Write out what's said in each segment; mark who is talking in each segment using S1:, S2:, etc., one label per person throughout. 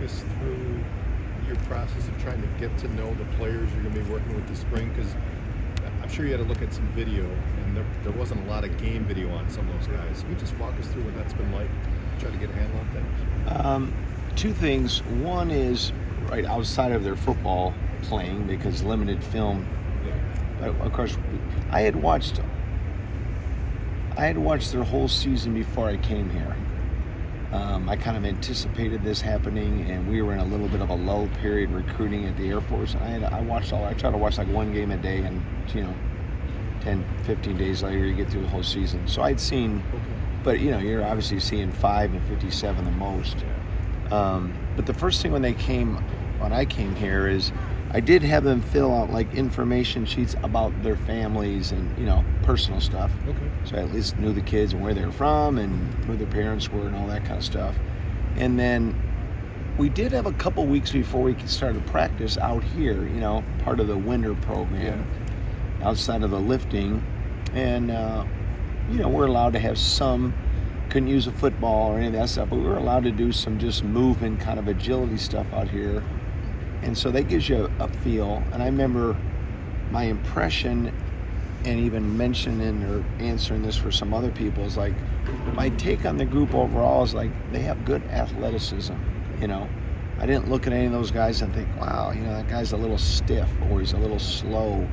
S1: us through your process of trying to get to know the players you're going to be working with this spring? Because I'm sure you had to look at some video, and there wasn't a lot of game video on some of those guys. Can you just walk us through what that's been like, try to get a handle on things?
S2: Two things. One is right outside of their football playing, because limited film. Of course, I had watched their whole season before I came here. I kind of anticipated this happening, and we were in a little bit of a lull period recruiting at the Air Force. I tried to watch like one game a day, and 10, 15 days later you get through the whole season. So I'd seen, but you're obviously seeing 5 and 57 the most. But the first thing when I came here is I did have them fill out like information sheets about their families and personal stuff.
S1: Okay.
S2: So I at least knew the kids and where they were from and who their parents were and all that kind of stuff. And then we did have a couple weeks before we started practice out here, part of the winter program, outside of the lifting. And we're allowed to have some, couldn't use a football or any of that stuff, but we were allowed to do some just movement kind of agility stuff out here. And so that gives you a feel. And I remember my impression, and even mentioning or answering this for some other people, is like my take on the group overall is like they have good athleticism. I didn't look at any of those guys and think, wow, that guy's a little stiff or he's a little slow.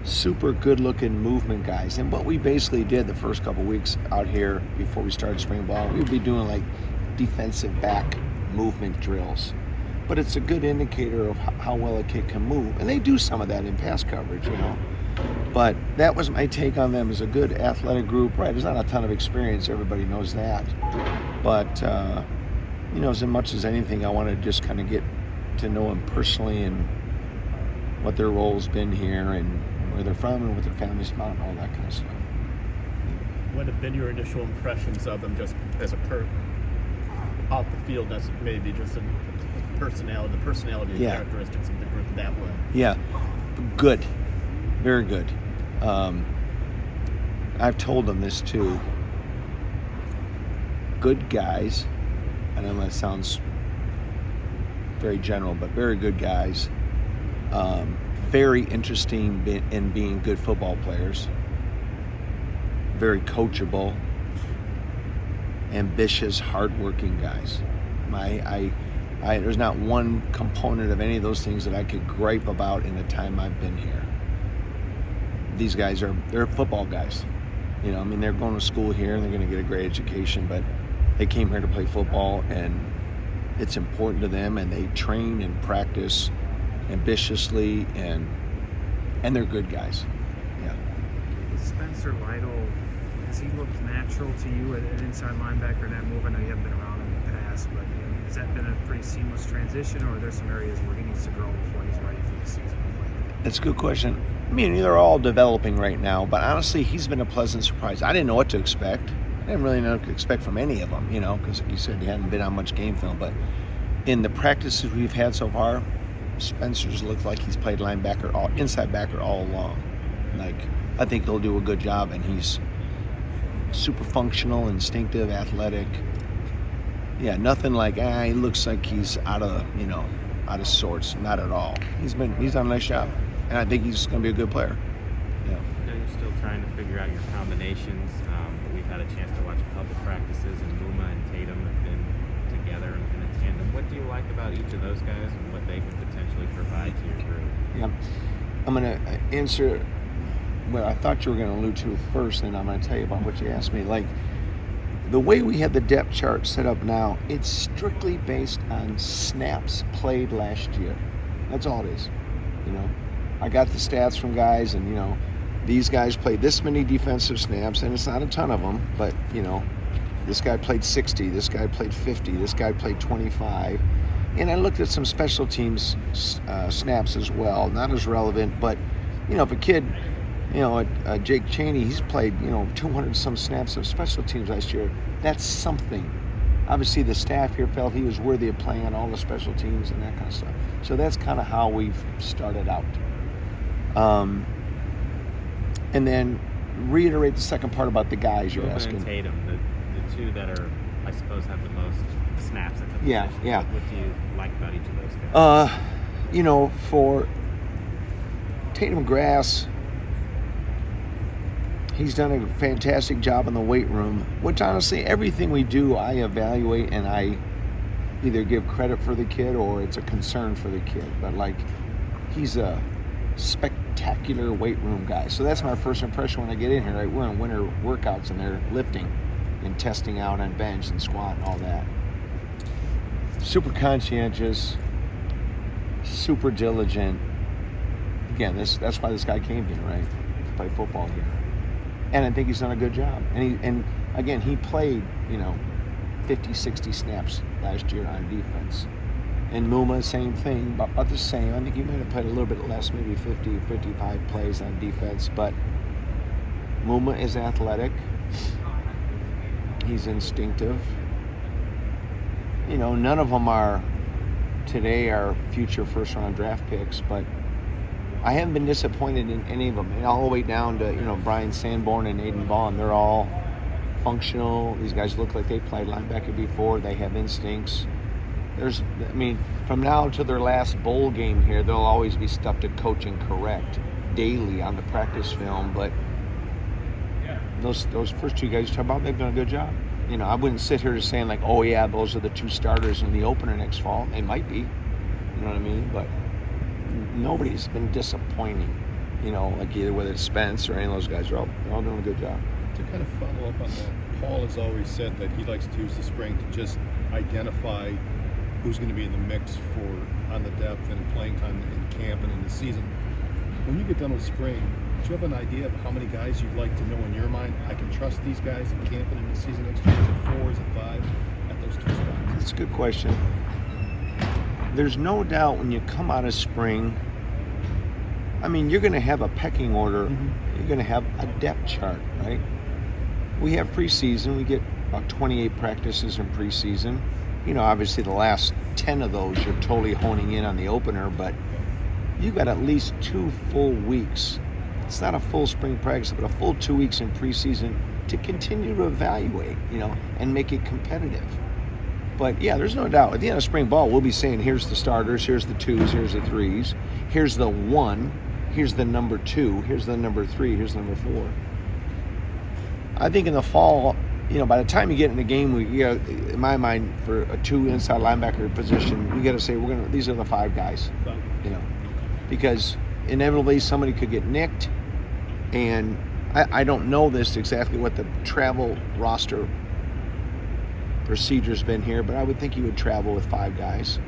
S2: Super good looking movement guys. And what we basically did the first couple weeks out here before we started spring ball, we would be doing like defensive back movement drills. But it's a good indicator of how well a kid can move. And they do some of that in pass coverage, But that was my take on them as a good athletic group. Right, there's not a ton of experience, everybody knows that. But, as much as anything, I want to just kind of get to know them personally and what their role's been here and where they're from and what their family's about and all that kind of stuff.
S3: What have been your initial impressions of them just as a off the field, as maybe just the personality and characteristics of the group that way?
S2: Yeah, good. Very good. I've told them this too. Good guys. I know that sounds very general, but very good guys. Very interesting in being good football players. Very coachable. Ambitious, hardworking guys. There's not one component of any of those things that I could gripe about in the time I've been here. These guys they're football guys. They're going to school here and they're going to get a great education, but they came here to play football and it's important to them, and they train and practice ambitiously and they're good guys. Yeah.
S4: Spencer Lytle, has he looked natural to you at an inside linebacker, that move? I know you haven't been around in the past, but has that been a pretty seamless transition, or are there some areas where he needs to grow before he's ready for the season?
S2: That's a good question. They're all developing right now, but honestly, he's been a pleasant surprise. I didn't know what to expect. I didn't really know what to expect from any of them, because like you said, he hadn't been on much game film. But in the practices we've had so far, Spencer's looked like he's played inside backer all along. I think he'll do a good job, and he's super functional, instinctive, athletic. Yeah, nothing like he looks like he's out of sorts. Not at all. He's done a nice job, and I think he's going to be a good player. Yeah.
S5: You're still trying to figure out your combinations, but we've had a chance to watch a couple practices, and Muma and Tatum have been together in a tandem. What do you like about each of those guys and what they could potentially provide to your group?
S2: Yeah, I'm going to answer what I thought you were going to allude to first, and I'm going to tell you about what you asked me. The way we have the depth chart set up now, it's strictly based on snaps played last year. That's all it is. I got the stats from guys, and these guys played this many defensive snaps, and it's not a ton of them, but this guy played 60, this guy played 50, this guy played 25. And I looked at some special teams snaps as well, not as relevant, but if a kid, Jake Chaney, he's played 200 some snaps of special teams last year. That's something. Obviously the staff here felt he was worthy of playing on all the special teams and that kind of stuff. So that's kind of how we've started out. And then reiterate the second part about the guys you're asking.
S5: And Tatum, the two that are, I suppose, have the most snaps at the
S2: Yeah,
S5: positions.
S2: yeah.
S5: What do you like about each of those guys?
S2: For Tatum Grass, he's done a fantastic job in the weight room, which honestly, everything we do, I evaluate and I either give credit for the kid or it's a concern for the kid. But like, he's a spectacular weight room guy. So that's my first impression when I get in here. Right? We're in winter workouts and they're lifting and testing out on bench and squat and all that. Super conscientious, super diligent. Again, that's why this guy came here, right? To play football here. And I think he's done a good job. And again, he played, 50, 60 snaps last year on defense. And Muma, same thing, about the same. I think he might have played a little bit less, maybe 50, 55 plays on defense. But Muma is athletic. He's instinctive. None of them are today are future first-round draft picks, but I haven't been disappointed in any of them. And all the way down to, Brian Sanborn and Aiden Vaughn. They're all functional. These guys look like they played linebacker before. They have instincts. From now to their last bowl game here, they'll always be stuff to coach and correct daily on the practice film. But those first two guys you talk about, they've done a good job. I wouldn't sit here just saying like, oh yeah, those are the two starters in the opener next fall. They might be, you know what I mean? But nobody's been disappointing, like either whether it's Spence or any of those guys. They're all doing a good job.
S1: To kind of follow up on that, Paul has always said that he likes to use the spring to just identify who's going to be in the mix for on the depth and playing time in camp and in the season. When you get done with spring, do you have an idea of how many guys you'd like to know in your mind? I can trust these guys in camp and in the season next year. Is it 4? Is it 5 at those two spots?
S2: That's a good question. There's no doubt when you come out of spring, you're going to have a pecking order. Mm-hmm. You're going to have a depth chart, right? We have preseason. We get about 28 practices in preseason. Obviously the last 10 of those you're totally honing in on the opener, but you've got at least 2 full weeks. It's not a full spring practice, but a full 2 weeks in preseason to continue to evaluate, and make it competitive. But yeah, there's no doubt. At the end of spring ball, we'll be saying, here's the starters, here's the 2s, here's the 3s, here's the 1, here's the number 2, here's the number 3, here's the number 4. I think in the fall, by the time you get in the game, in my mind, for a 2 inside linebacker position, we got to say these are the 5 guys, because inevitably somebody could get nicked, and I don't know exactly what the travel roster procedure's been here, but I would think you would travel with 5 guys.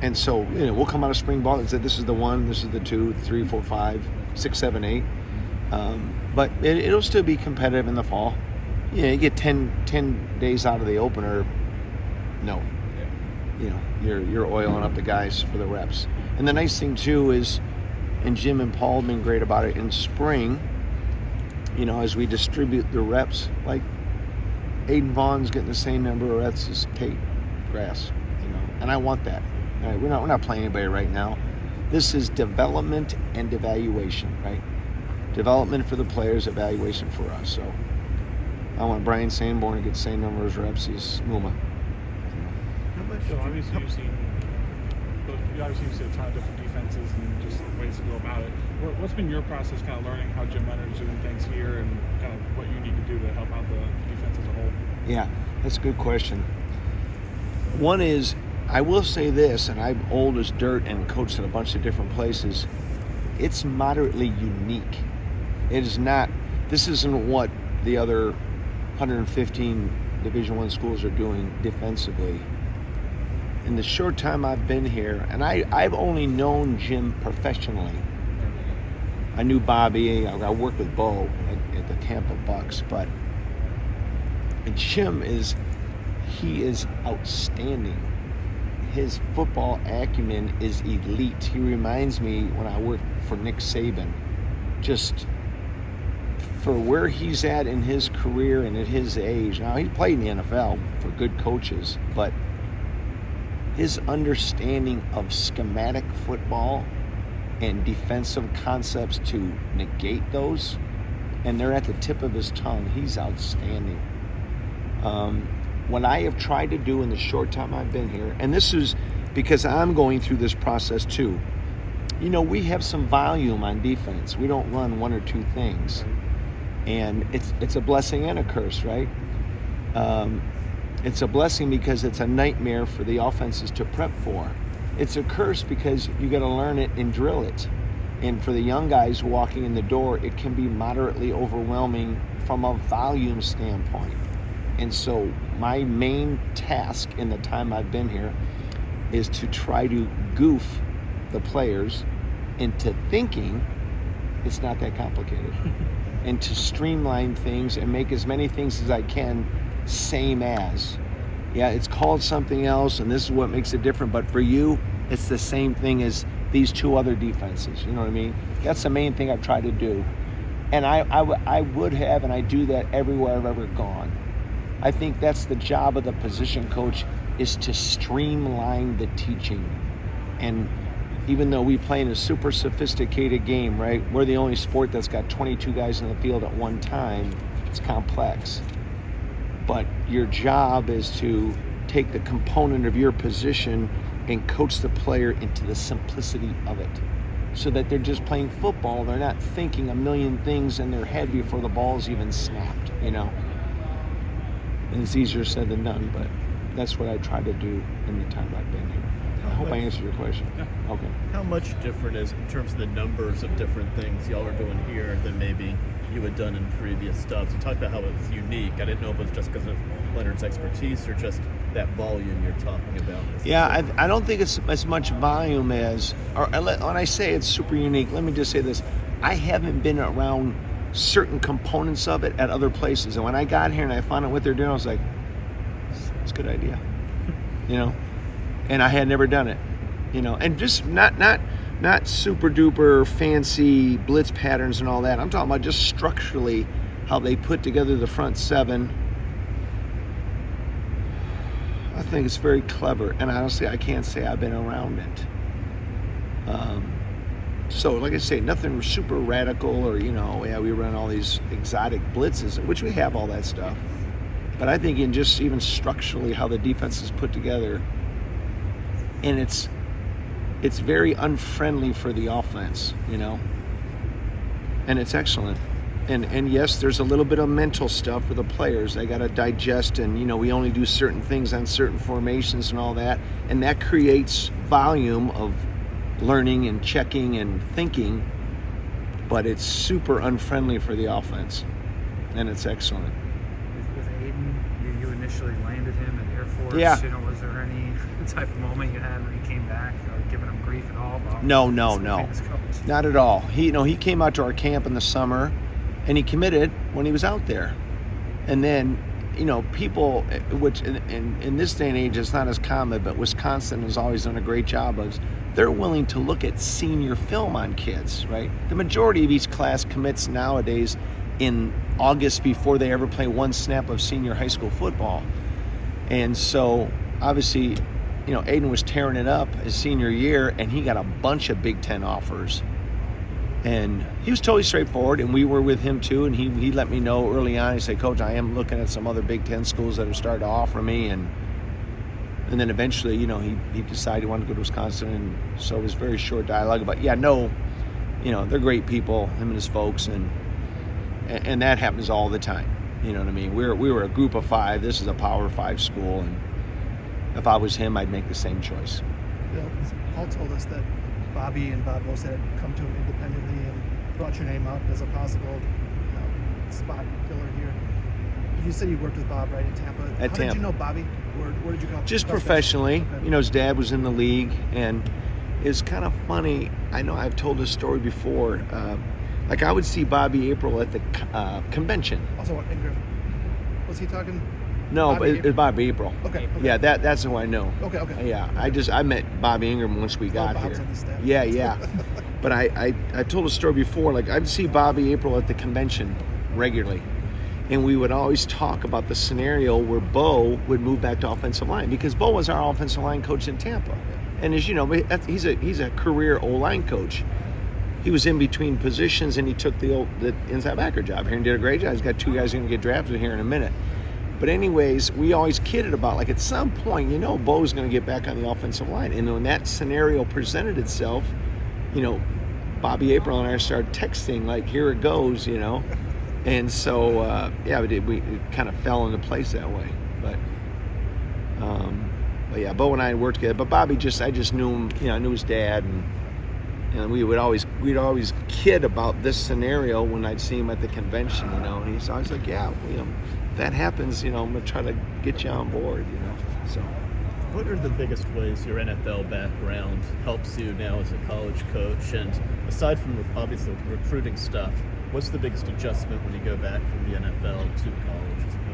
S2: And so, we'll come out of spring ball and say, this is the 1, this is the 2, 3, 4, 5, 6, 7, 8. But it'll still be competitive in the fall. You get 10 days out of the opener, no. You're oiling up the guys for the reps. And the nice thing, too, is, and Jim and Paul have been great about it, in spring, as we distribute the reps, like Aiden Vaughn's getting the same number of reps as Pate Grass, and I want that. All right, we're not playing anybody right now. This is development and evaluation, right? Development for the players, evaluation for us. So I want Brian Sanborn to get the same number of reps as Muma.
S6: So obviously you've seen a ton of different defenses and just ways to go about it. What's been your process kind of learning how Jim Leonhard's doing things here and kind of what you need to do to help out the defense as a whole?
S2: Yeah, that's a good question. One is, I will say this, and I'm old as dirt and coached in a bunch of different places, it's moderately unique. It is not, this isn't what the other 115 Division I schools are doing defensively. In the short time I've been here, and I've only known Jim professionally. I knew Bobby, I worked with Bo at the Tampa Bucks, but Jim is outstanding. His football acumen is elite. He reminds me when I worked for Nick Saban, just for where he's at in his career and at his age. Now, he played in the NFL for good coaches, but his understanding of schematic football and defensive concepts to negate those, and they're at the tip of his tongue. He's outstanding. What I have tried to do in the short time I've been here, and this is because I'm going through this process too. We have some volume on defense. We don't run one or two things. And it's a blessing and a curse, right? It's a blessing because it's a nightmare for the offenses to prep for. It's a curse because you got to learn it and drill it. And for the young guys walking in the door, it can be moderately overwhelming from a volume standpoint. And so my main task in the time I've been here is to try to goof the players into thinking it's not that complicated and to streamline things and make as many things as I can same as. Yeah, it's called something else and this is what makes it different, but for you, it's the same thing as these two other defenses. You know what I mean? That's the main thing I've tried to do. And I would have, and I do that everywhere I've ever gone. I think that's the job of the position coach, is to streamline the teaching. And even though we play in a super sophisticated game, right? We're the only sport that's got 22 guys in the field at one time. It's complex. But your job is to take the component of your position and coach the player into the simplicity of it, so that they're just playing football. They're not thinking a million things in their head before the ball's even snapped, And it's easier said than done, but that's what I try to do in the time I've been here. I hope I answered your question.
S6: Yeah.
S2: Okay.
S3: How much different is, in terms of the numbers of different things y'all are doing here than maybe you had done in previous stuff? You talked about how it was unique. I didn't know if it was just because of Leonhard's expertise or just that volume you're talking about.
S2: Yeah, I don't think it's as much volume as, when I say it's super unique, let me just say this. I haven't been around certain components of it at other places. And when I got here and I found out what they're doing, I was like, it's a good idea. And I had never done it. And just not super duper fancy blitz patterns and all that. I'm talking about just structurally how they put together the front seven. I think it's very clever, and honestly, I can't say I've been around it. So, like I say, nothing super radical or, we run all these exotic blitzes, which we have all that stuff. But I think in just even structurally how the defense is put together, and it's very unfriendly for the offense, and it's excellent. And yes, there's a little bit of mental stuff for the players. They got to digest, and we only do certain things on certain formations and all that, and that creates volume of learning and checking and thinking, but it's super unfriendly for the offense, and it's excellent.
S4: With Aiden, you initially landed him in Air Force.
S2: Yeah.
S4: Was there any type of moment you had when he came back, giving him grief at all?
S2: No, not at all. He came out to our camp in the summer, and he committed when he was out there. And then, people, which in this day and age is not as common, but Wisconsin has always done a great job of, they're willing to look at senior film on kids, right? The majority of each class commits nowadays in August before they ever play one snap of senior high school football. And so, obviously, Aiden was tearing it up his senior year, and he got a bunch of Big Ten offers. And he was totally straightforward, and we were with him too, and he let me know early on. He said, Coach, I am looking at some other Big Ten schools that have started to offer me, and then eventually, he decided he wanted to go to Wisconsin, and so it was very short dialogue about, they're great people, him and his folks, and that happens all the time. You know what I mean? We were a group of 5. This is a Power 5 school, and if I was him, I'd make the same choice.
S7: Bill, Paul told us that Bobby and Bob Bose had come to him independently and brought your name up as a possible spot filler here. You said you worked with Bob, right, in Tampa? How did you know Bobby? Where did you go?
S2: Just professionally. Okay. His dad was in the league, and it's kind of funny. I know I've told this story before. I would see Bobby April at the convention.
S7: Also, Ingram. Was he talking?
S2: No,
S7: Bobby
S2: it's Bobby April.
S7: Okay.
S2: Yeah, that's who I know.
S7: Okay.
S2: Yeah, I met Bobby Ingram once we got
S7: Bob's
S2: here.
S7: on the staff.
S2: Yeah. But I told a story before. I'd see Bobby April at the convention regularly, and we would always talk about the scenario where Bo would move back to offensive line, because Bo was our offensive line coach in Tampa, and as you know, he's a career O-line coach. He was in between positions, and he took the inside backer job here and did a great job. He's got 2 guys going to get drafted here in a minute. But anyways, we always kidded about, like, at some point, Bo's going to get back on the offensive line. And when that scenario presented itself, Bobby April and I started texting, like, here it goes, And so, it kind of fell into place that way. But yeah, Bo and I had worked together. But Bobby I just knew him, I knew his dad, and we'd always kid about this scenario when I'd see him at the convention, and he's always like, yeah, if that happens, I'm gonna try to get you on board, So,
S3: what are the biggest ways your NFL background helps you now as a college coach? And aside from obviously the recruiting stuff, what's the biggest adjustment when you go back from the NFL to college as a coach?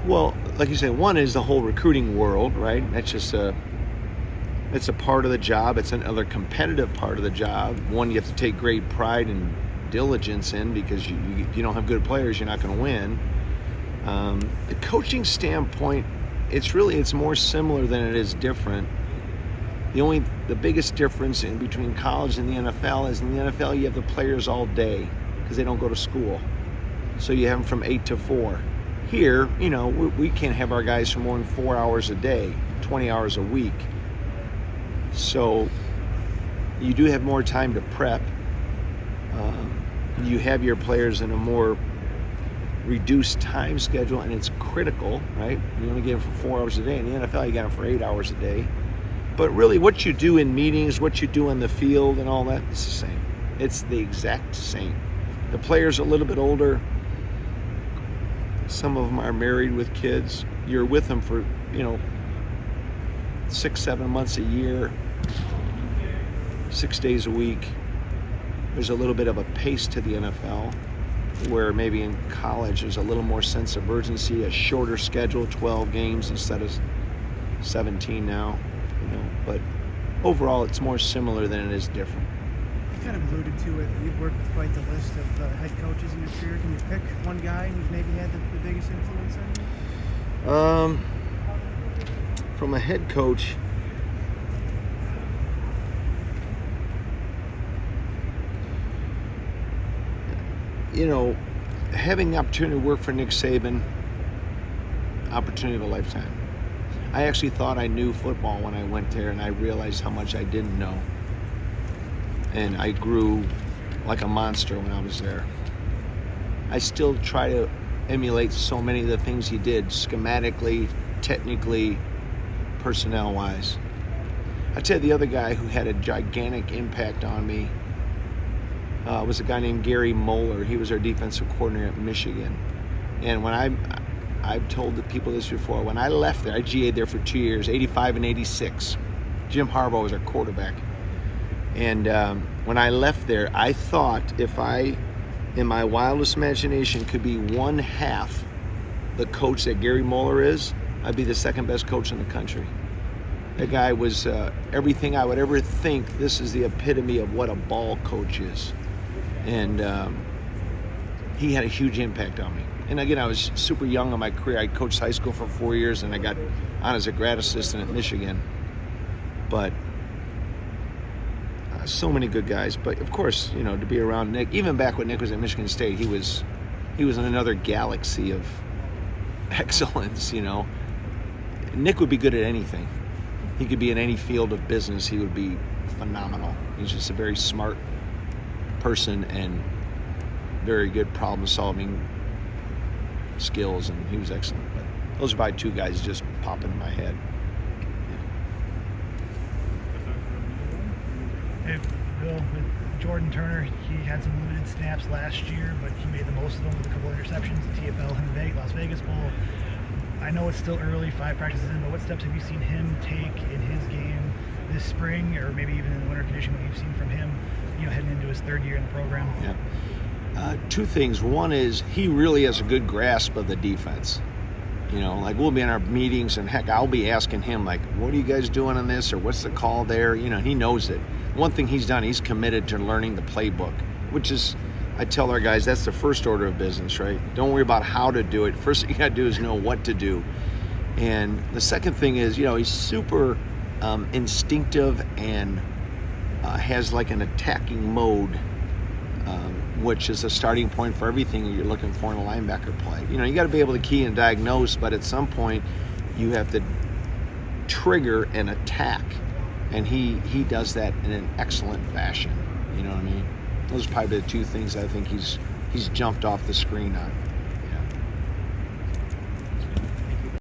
S2: Well, like you say, one is the whole recruiting world, right? That's just it's a part of the job. It's another competitive part of the job. One you have to take great pride and diligence in, because you don't have good players, you're not going to win. The coaching standpoint, it's more similar than it is different. The biggest difference in between college and the NFL is in the NFL you have the players all day because they don't go to school. So you have them from 8 to 4. Here, we can't have our guys for more than 4 hours a day, 20 hours a week. So you do have more time to prep. You have your players in a more reduced time schedule, and it's critical, right? You only get them for 4 hours a day. In the NFL, you got them for 8 hours a day. But really, what you do in meetings, what you do on the field and all that, it's the same. It's the exact same. The players are a little bit older. Some of them are married with kids. You're with them for, 6-7 months a year, 6 days a week. There's a little bit of a pace to the NFL, where maybe in college there's a little more sense of urgency, a shorter schedule, 12 games instead of 17 now. But overall it's more similar than it is different.
S8: You kind of alluded to it. You've worked with quite the list of head coaches in your career. Can you pick one guy who's maybe had the biggest influence on you?
S2: From a head coach, having the opportunity to work for Nick Saban, opportunity of a lifetime. I actually thought I knew football when I went there, and I realized how much I didn't know. And I grew like a monster when I was there. I still try to emulate so many of the things he did, schematically, technically, personnel-wise. I'd say the other guy who had a gigantic impact on me was a guy named Gary Moeller. He was our defensive coordinator at Michigan. And when I've told the people this before, when I left there, I GA'd there for 2 years, 85 and 86. Jim Harbaugh was our quarterback. And when I left there, I thought if I, in my wildest imagination, could be one half the coach that Gary Moeller is, I'd be the second best coach in the country. That guy was everything I would ever think. This is the epitome of what a ball coach is. And he had a huge impact on me. And again, I was super young in my career. I coached high school for 4 years, and I got on as a grad assistant at Michigan. But so many good guys. But of course, to be around Nick, even back when Nick was at Michigan State, he was in another galaxy of excellence. Nick would be good at anything. He could be in any field of business. He would be phenomenal. He's just a very smart person and very good problem-solving skills, and he was excellent. But those are probably two guys just pop into my head.
S9: Hey, Bill, with Jordan Turner, he had some limited snaps last year, but he made the most of them with a couple interceptions, the TFL and the Las Vegas Bowl. I know it's still early, 5 practices in, but what steps have you seen him take in his game this spring, or maybe even in the winter condition, what you've seen from him, heading into his 3rd year in the program?
S2: Yeah. 2 things. One is he really has a good grasp of the defense. We'll be in our meetings, and heck, I'll be asking him, what are you guys doing on this, or what's the call there? He knows it. One thing he's done, he's committed to learning the playbook, which is, I tell our guys, that's the first order of business, right? Don't worry about how to do it. First thing you got to do is know what to do. And the second thing is, he's super instinctive and has like an attacking mode which is a starting point for everything you're looking for in a linebacker play. You know, you got to be able to key and diagnose, but at some point you have to trigger an attack, and he does that in an excellent fashion. You know what I mean? Those are probably the two things I think he's jumped off the screen on.